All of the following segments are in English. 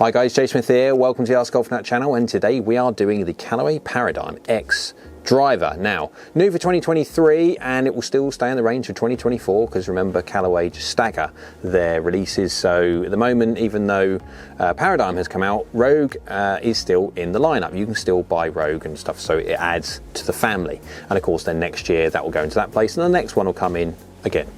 Hi guys, Jay Smith here. Welcome to the AskGolfNut channel, and today we are doing the Callaway PARADYM X driver. Now, new for 2023, and it will still stay in the range for 2024 because remember, Callaway just stagger their releases. So at the moment, even though PARADYM has come out, Rogue is still in the lineup. You can still buy Rogue and stuff, so it adds to the family. And of course, then next year that will go into that place, and the next one will come in again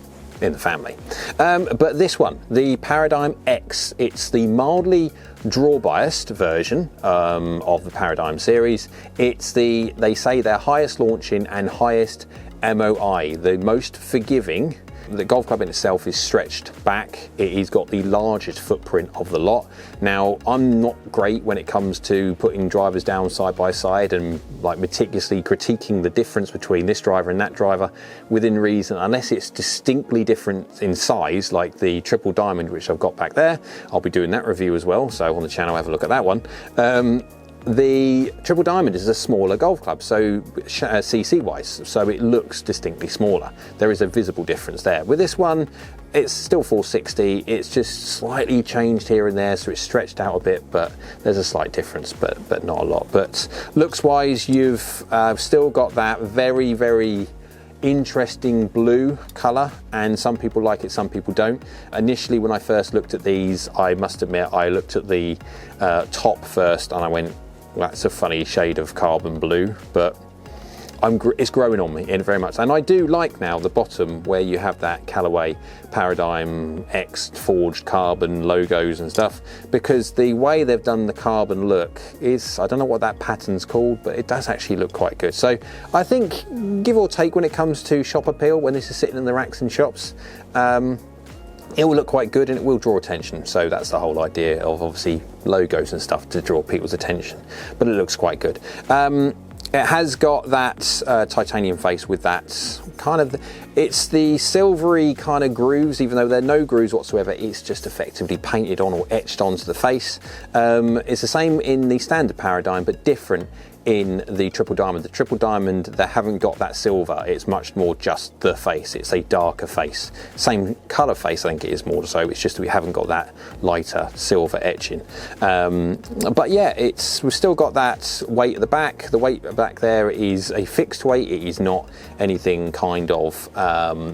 in the family. But this one, the PARADYM X, it's the mildly draw biased version of the PARADYM series. It's they say their highest launching and highest MOI, the most forgiving. The golf club in itself is stretched back. It's got the largest footprint of the lot. Now, I'm not great when it comes to putting drivers down side by side and like meticulously critiquing the difference between this driver and that driver within reason, unless it's distinctly different in size, like the Triple Diamond, which I've got back there. I'll be doing that review as well, so on the channel, have a look at that one. The Triple Diamond is a smaller golf club, so CC wise, so it looks distinctly smaller. There is a visible difference there. With this one, it's still 460. It's just slightly changed here and there, so it's stretched out a bit, but there's a slight difference, but not a lot. But looks wise, you've still got that very, very interesting blue color, and some people like it, some people don't. Initially, when I first looked at these, I must admit I looked at the top first and I went, well, that's a funny shade of carbon blue, but it's growing on me in very much. And I do like now the bottom where you have that Callaway PARADYM X forged carbon logos and stuff, because the way they've done the carbon look is, I don't know what that pattern's called, but it does actually look quite good. So I think, give or take, when it comes to shop appeal, when this is sitting in the racks and shops, it will look quite good and it will draw attention. So that's the whole idea of obviously logos and stuff, to draw people's attention, but it looks quite good. It has got that titanium face with that kind of, it's the silvery kind of grooves, even though there are no grooves whatsoever. It's just effectively painted on or etched onto the face. It's the same in the standard PARADYM, but different in the Triple Diamond. The Triple Diamond, they haven't got that silver. It's much more just the face. It's a darker face. Same color face, I think it is more so. It's just that we haven't got that lighter silver etching. But yeah, we've still got that weight at the back. The weight back there is a fixed weight. It is not anything kind of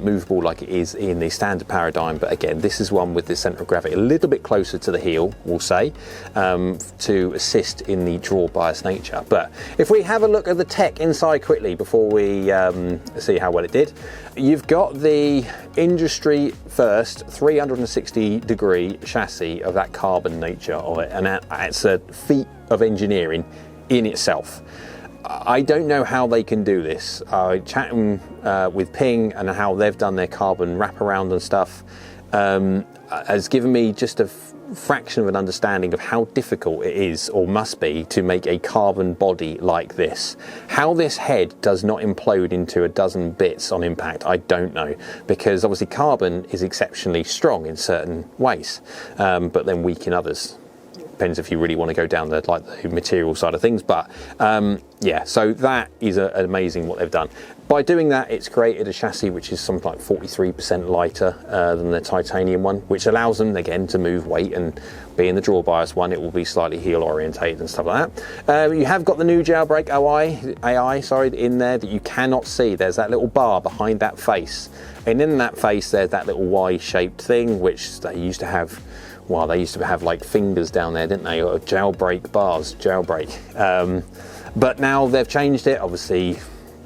movable like it is in the standard PARADYM. But again, this is one with the center of gravity a little bit closer to the heel, we'll say, to assist in the draw bias nature. But if we have a look at the tech inside quickly before we see how well it did, you've got the industry first 360-degree chassis of that carbon nature of it, and it's a feat of engineering in itself. I don't know how they can do this. Chatting with Ping and how they've done their carbon wraparound and stuff has given me just a fraction of an understanding of how difficult it is or must be to make a carbon body like this. How this head does not implode into a dozen bits on impact, I don't know, because obviously carbon is exceptionally strong in certain ways, but then weak in others. Depends if you really want to go down the material side of things, but yeah, so that is amazing what they've done. By doing that, it's created a chassis which is something like 43% lighter than the titanium one, which allows them again to move weight, and being the draw bias one, it will be slightly heel orientated and stuff like that. You have got the new jailbreak AI in there that you cannot see. There's that little bar behind that face, and in that face there's that little Y-shaped thing which they used to have. Well, they used to have like fingers down there, didn't they? Or jailbreak bars, jailbreak. But now they've changed it, obviously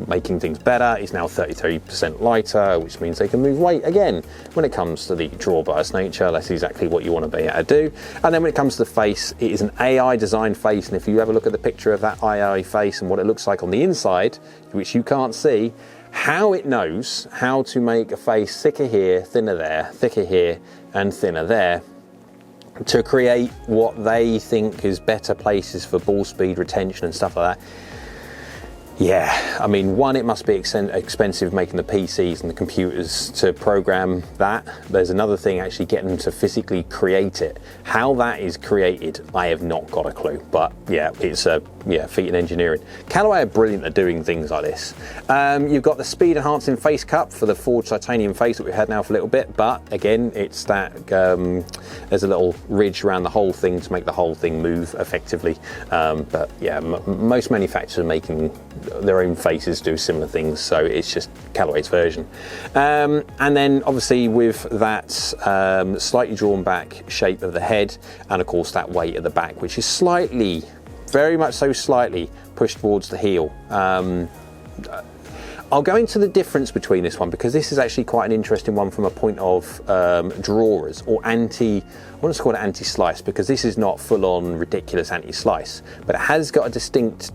making things better. It's now 33% lighter, which means they can move weight again. When it comes to the draw bias nature, that's exactly what you want to be able to do. And then when it comes to the face, it is an AI designed face. And if you ever look at the picture of that AI face and what it looks like on the inside, which you can't see, how it knows how to make a face thicker here, thinner there, thicker here, and thinner there, to create what they think is better places for ball speed retention and stuff like that. Yeah, I mean, one, it must be expensive making the PCs and the computers to program that. There's another thing actually getting them to physically create it. How that is created, I have not got a clue. But yeah, it's a feat in engineering. Callaway are brilliant at doing things like this. You've got the speed enhancing face cup for the forged titanium face that we've had now for a little bit. But again, it's that there's a little ridge around the whole thing to make the whole thing move effectively. But yeah, most manufacturers are making their own faces do similar things, so it's just Callaway's version. And then obviously with that slightly drawn back shape of the head, and of course that weight at the back, which is slightly, very much so slightly pushed towards the heel. I'll go into the difference between this one, because this is actually quite an interesting one from a point of drawers, or I want to call it anti-slice, because this is not full-on ridiculous anti-slice, but it has got a distinct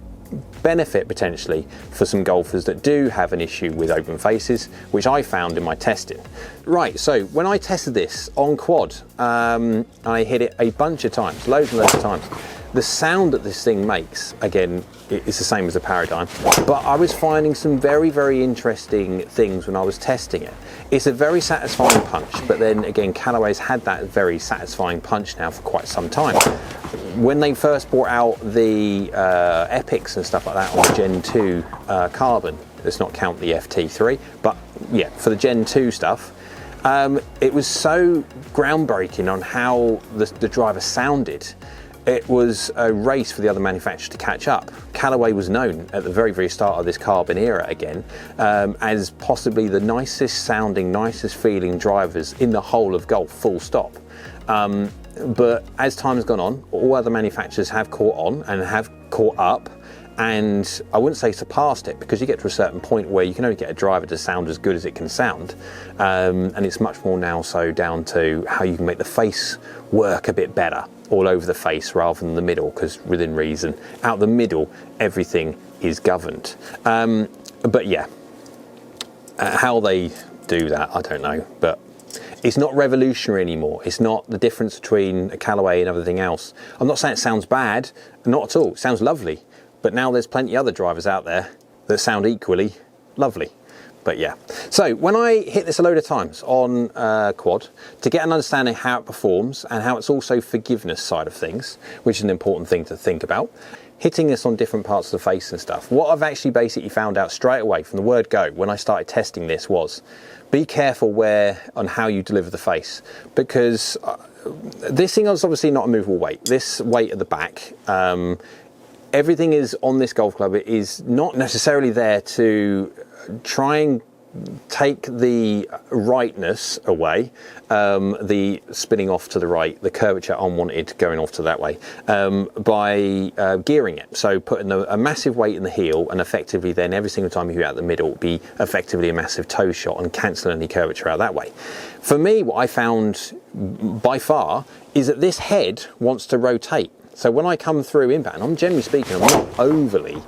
benefit potentially for some golfers that do have an issue with open faces, which I found in my testing. Right, so when I tested this on quad, I hit it a bunch of times, loads and loads of times. The sound that this thing makes, again, it's the same as the Paradigm, but I was finding some very, very interesting things when I was testing it. It's a very satisfying punch, but then again, Callaway's had that very satisfying punch now for quite some time. When they first brought out the Epics and stuff like that on the Gen 2 carbon, let's not count the FT3, but yeah, for the Gen 2 stuff, it was so groundbreaking on how the driver sounded. It was a race for the other manufacturers to catch up. Callaway was known at the very, very start of this carbon era again as possibly the nicest sounding, nicest feeling drivers in the whole of golf, full stop. But as time has gone on, all other manufacturers have caught on and have caught up, and I wouldn't say surpassed it, because you get to a certain point where you can only get a driver to sound as good as it can sound, and it's much more now so down to how you can make the face work a bit better all over the face rather than the middle, because within reason, out the middle, everything is governed. But yeah, how they do that, I don't know, but it's not revolutionary anymore. It's not the difference between a Callaway and everything else. I'm not saying it sounds bad, not at all. It sounds lovely, but now there's plenty of other drivers out there that sound equally lovely. But yeah, so when I hit this a load of times on quad to get an understanding how it performs and how it's also forgiveness side of things, which is an important thing to think about, hitting this on different parts of the face and stuff, what I've actually basically found out straight away from the word go when I started testing this was, be careful where on how you deliver the face, because this thing is obviously not a movable weight. This weight at the back, everything is on this golf club. It is not necessarily there to try and take the rightness away, the spinning off to the right, the curvature unwanted going off to that way, by gearing it. So putting a massive weight in the heel, and effectively then every single time you hit out the middle, it'll be effectively a massive toe shot and cancel any curvature out that way. For me, what I found by far is that this head wants to rotate. So when I come through inbound, I'm generally speaking, I'm not overly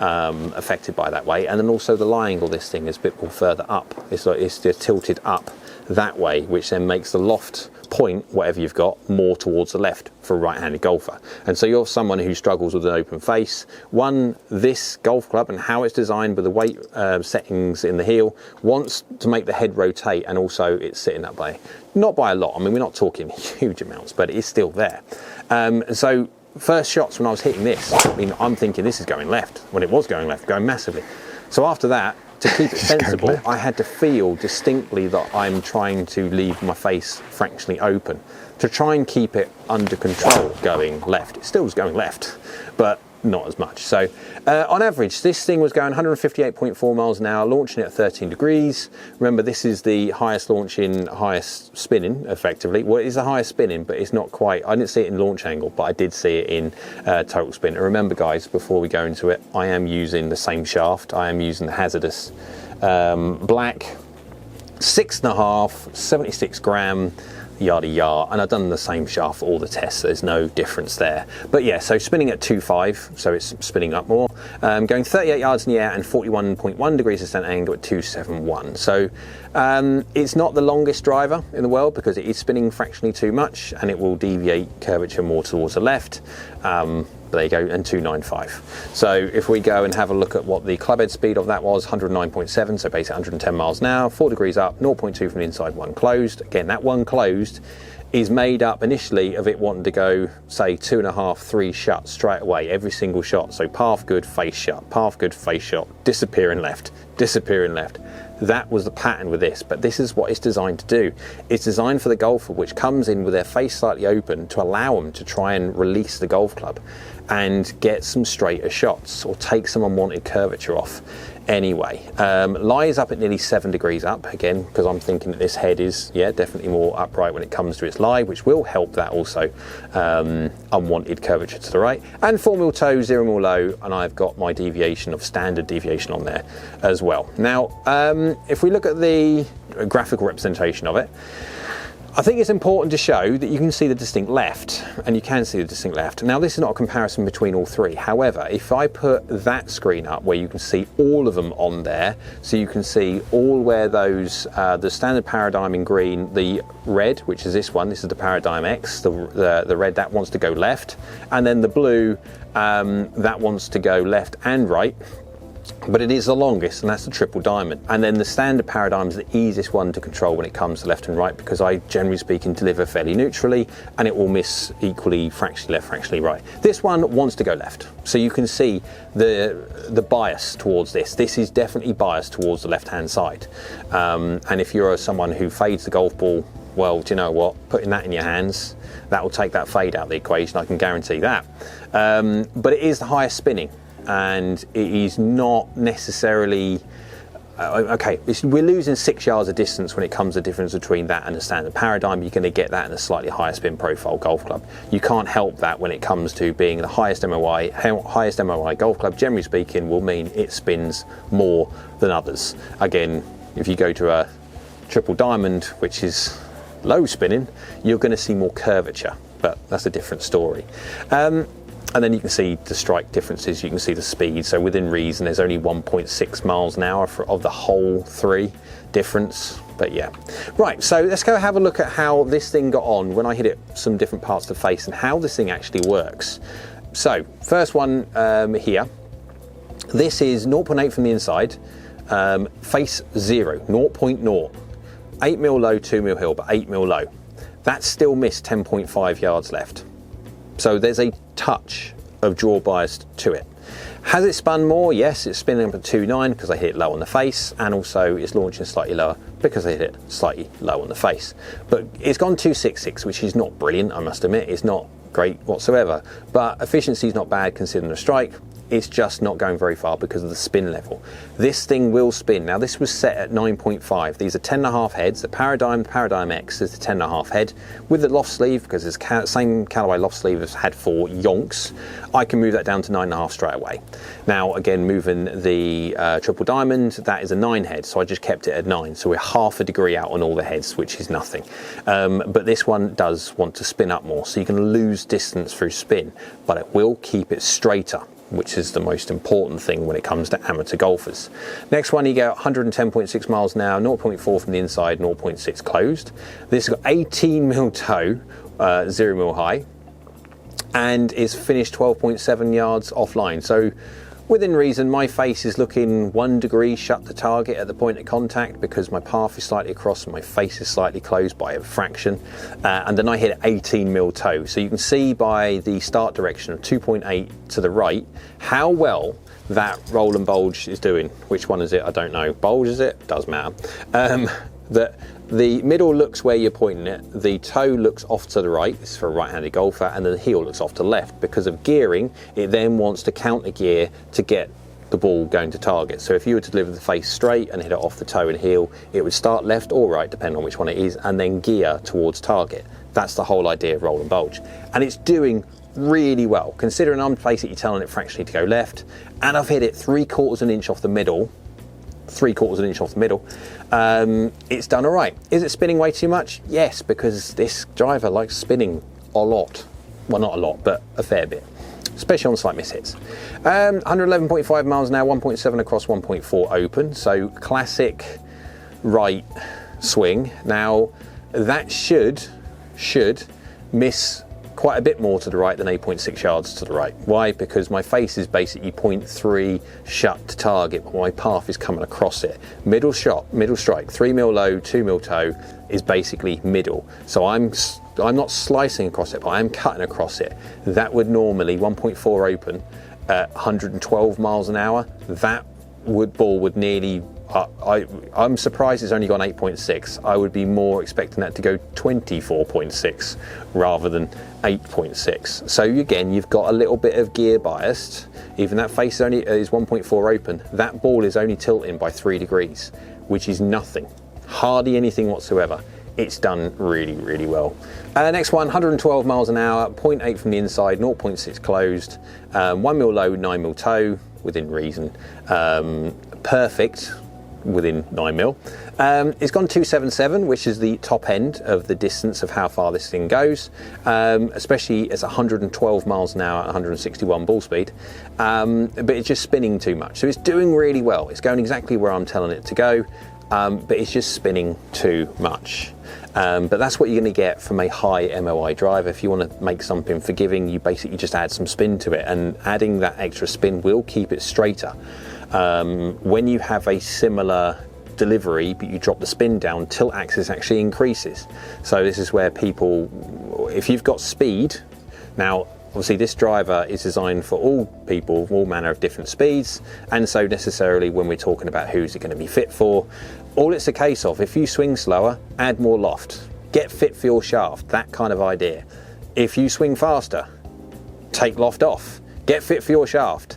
affected by that way, and then also the lie angle, this thing is a bit more further up. It's just tilted up that way, which then makes the loft point, whatever you've got, more towards the left for a right-handed golfer. And so you're someone who struggles with an open face. One, this golf club and how it's designed with the weight settings in the heel wants to make the head rotate, and also it's sitting that way. Not by a lot, I mean, we're not talking huge amounts, but it's still there. So first shots when I was hitting this, I mean, I'm thinking this is going left, when it was going left, going massively. So after that, to keep it sensible, I had to feel distinctly that I'm trying to leave my face fractionally open to try and keep it under control going left. It still was going left, but not as much. So on average, this thing was going 158.4 miles an hour, launching at 13 degrees. Remember, this is the highest launching, highest spinning, effectively. Well, it is the highest spinning, but it's not quite. I didn't see it in launch angle, but I did see it in total spin. And remember, guys, before we go into it, I am using the same shaft. I am using the Hazardous black 6.5, 76 gram, yada yada, and I've done the same shaft for all the tests, so there's no difference there. But yeah, so spinning at 2.5, so it's spinning up more, going 38 yards in the air and 41.1 degrees descent angle at 271. So it's not the longest driver in the world, because it is spinning fractionally too much and it will deviate curvature more towards the left. There you go, and 295. So if we go and have a look at what the club head speed of that was, 109.7, so basically 110 miles an hour, 4 degrees up, 0.2 from the inside, 1 closed. Again, that 1 closed is made up initially of it wanting to go, say, 2.5, 3 shut straight away, every single shot. So path good, face shut, path good, face shot, disappearing left, disappearing left. That was the pattern with this, but this is what it's designed to do. It's designed for the golfer, which comes in with their face slightly open to allow them to try and release the golf club and get some straighter shots or take some unwanted curvature off. Anyway, lie is up at nearly 7 degrees up, again, because I'm thinking that this head is, yeah, definitely more upright when it comes to its lie, which will help that also, unwanted curvature to the right. And 4 mil toe, 0 mil low, and I've got my deviation of standard deviation on there as well. Now, if we look at the graphical representation of it, I think it's important to show that you can see the distinct left, and you can see the distinct left. Now, this is not a comparison between all three. However, if I put that screen up where you can see all of them on there, so you can see all where those, the standard Paradigm in green, the red, which is this one, this is the Paradigm X, the red, that wants to go left, and then the blue, that wants to go left and right. But it is the longest, and that's the triple diamond. And then the standard Paradigm is the easiest one to control when it comes to left and right, because I, generally speaking, deliver fairly neutrally, and it will miss equally, fractionally left, fractionally right. This one wants to go left. So you can see the bias towards this. This is definitely biased towards the left-hand side. And if you're someone who fades the golf ball, well, do you know what? Putting that in your hands, that will take that fade out of the equation, I can guarantee that. But it is the highest spinning. And it is not necessarily, okay, we're losing 6 yards of distance when it comes to the difference between that and the standard Paradigm. You're going to get that in a slightly higher spin profile golf club. You can't help that when it comes to being the highest MOI. Highest MOI golf club, generally speaking, will mean it spins more than others. Again, if you go to a triple diamond, which is low spinning, you're going to see more curvature, but that's a different story. And then you can see the strike differences, you can see the speed. So within reason, there's only 1.6 miles an hour of the whole three difference. But yeah. Right, so let's go have a look at how this thing got on when I hit it some different parts of the face and how this thing actually works. So, first one here. This is 0.8 from the inside, face 0, 0.0. 8 mil low, 2 mil hill, but 8 mil low. That's still missed 10.5 yards left. So there's a touch of draw bias to it. Has it spun more? Yes, it's spinning up at 2.9 because I hit it low on the face, and also it's launching slightly lower because I hit it slightly low on the face. But it's gone 2.66, which is not brilliant, I must admit. It's not great whatsoever, but efficiency is not bad considering the strike. It's just not going very far because of the spin level. This thing will spin. Now, this was set at 9.5. These are 10.5 heads. The Paradigm X is the 10.5 head with the loft sleeve, because it's the same Callaway loft sleeve as had for yonks. I can move that down to 9.5 straight away. Now, again, moving the triple diamond, that is a 9 head, so I just kept it at 9. So we're half a degree out on all the heads, which is nothing. But this one does want to spin up more, so you can lose distance through spin, but it will keep it straighter, which is the most important thing when it comes to amateur golfers. Next one, you get 110.6 miles an hour, 0.4 from the inside, 0.6 closed. This has got 18 mil toe, 0 mil high, and is finished 12.7 yards offline. So within reason, my face is looking 1 degree shut the target at the point of contact because my path is slightly across and my face is slightly closed by a fraction. And then I hit 18 mil toe. So you can see by the start direction of 2.8 to the right, how well that roll and bulge is doing. Which one is it? I don't know. Bulge is it? Does matter. The middle looks where you're pointing it, the toe looks off to the right, this is for a right-handed golfer, and then the heel looks off to the left. Because of gearing, it then wants to counter gear to get the ball going to target. So if you were to deliver the face straight and hit it off the toe and heel, it would start left or right, depending on which one it is, and then gear towards target. That's the whole idea of roll and bulge. And it's doing really well, considering I'm placing it, you're telling it fractionally to go left, and I've hit it 3/4 an inch off the middle, 3/4 an inch off the middle. It's done all right. Is it spinning way too much? Yes, because this driver likes spinning a lot. Well, not a lot, but a fair bit, especially on slight mishits. 111.5 miles an hour, 1.7 across, 1.4 open. So classic right swing. Now that should miss quite a bit more to the right than 8.6 yards to the right. Why? Because my face is basically 0.3 shut to target, but my path is coming across it. Middle shot, middle strike, 3 mil low, 2 mil toe is basically middle. So I'm not slicing across it, but I'm cutting across it. That would normally 1.4 open at 112 miles an hour. That ball would nearly, I'm surprised it's only gone 8.6. I would be more expecting that to go 24.6 rather than 8.6. So again, you've got a little bit of gear biased. Even that face is 1.4 open. That ball is only tilting by 3 degrees, which is nothing, hardly anything whatsoever. It's done really, really well. Next one, 112 miles an hour, 0.8 from the inside, 0.6 closed, 1 mil low, 9 mil toe, within reason. Perfect, within 9 mil. It's gone 277, which is the top end of the distance of how far this thing goes, especially as 112 miles an hour at 161 ball speed, but it's just spinning too much. So it's doing really well. It's going exactly where I'm telling it to go, but it's just spinning too much. But that's what you're going to get from a high MOI driver. If you want to make something forgiving, you basically just add some spin to it, and adding that extra spin will keep it straighter. When you have a similar delivery but you drop the spin down, tilt axis actually increases. So this is where people, if you've got speed, now obviously this driver is designed for all people, all manner of different speeds, and so necessarily when we're talking about who's it going to be fit for, all it's a case of, if you swing slower, add more loft, get fit for your shaft, that kind of idea. If you swing faster, take loft off, get fit for your shaft.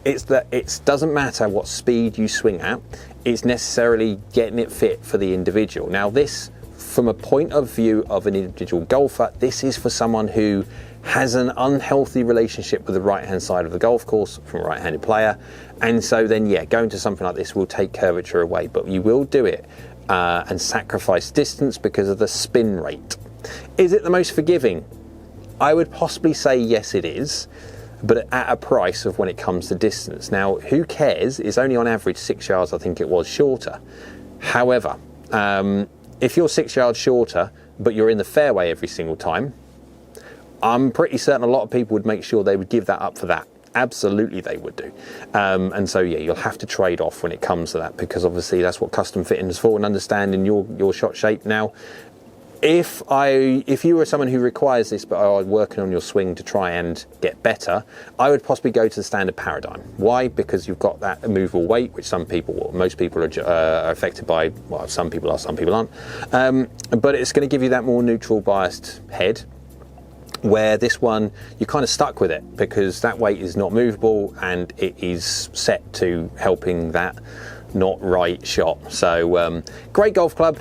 It doesn't matter what speed you swing at, it's necessarily getting it fit for the individual. Now this, from a point of view of an individual golfer, this is for someone who has an unhealthy relationship with the right-hand side of the golf course from a right-handed player, and so then yeah, going to something like this will take curvature away, but you will do it and sacrifice distance because of the spin rate. Is it the most forgiving? I would possibly say yes it is, but at a price of when it comes to distance. Now who cares, it's only on average 6 yards, I think it was, shorter. However, if you're 6 yards shorter but you're in the fairway every single time, I'm pretty certain a lot of people would make sure they would give that up for that. Absolutely they would do. And so yeah, you'll have to trade off when it comes to that, because obviously that's what custom fitting is for, and understanding your shot shape. Now if you were someone who requires this but are working on your swing to try and get better, I would possibly go to the standard paradigm. Why? Because you've got that movable weight, which some people, well, most people are affected by. Well, some people are, some people aren't. But it's going to give you that more neutral biased head, where this one you're kind of stuck with it because that weight is not movable and it is set to helping that not right shot. So great golf club,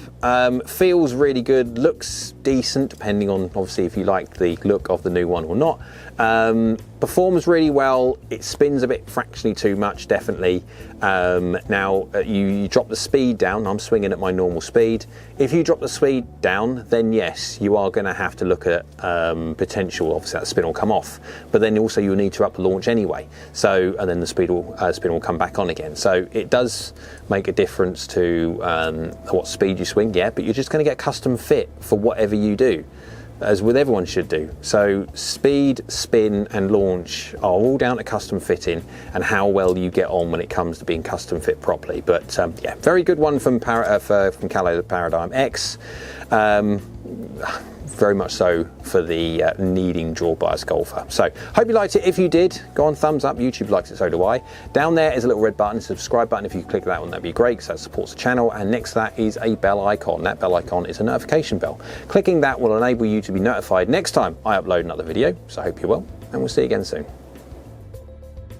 feels really good, looks decent depending on obviously if you like the look of the new one or not. Performs really well. It spins a bit fractionally too much, definitely. Now you drop the speed down. I'm swinging at my normal speed. If you drop the speed down, then yes, you are going to have to look at potential. Obviously that spin will come off, but then also you'll need to up the launch anyway. So, and then the spin will come back on again. So it does make a difference to what speed you swing, yeah, but you're just going to get custom fit for whatever you do, as with everyone should do. So speed, spin and launch are all down to custom fitting and how well you get on when it comes to being custom fit properly. But yeah, very good one from Callaway PARADYM X. Very much so for the needing draw bias golfer. So hope you liked it. If you did, go on, thumbs up. YouTube likes it, so do I. Down there is a little red button, subscribe button. If you click that one, that'd be great because that supports the channel. And next to that is a bell icon. That bell icon is a notification bell. Clicking that will enable you to be notified next time I upload another video. So I hope you're well, and we'll see you again soon.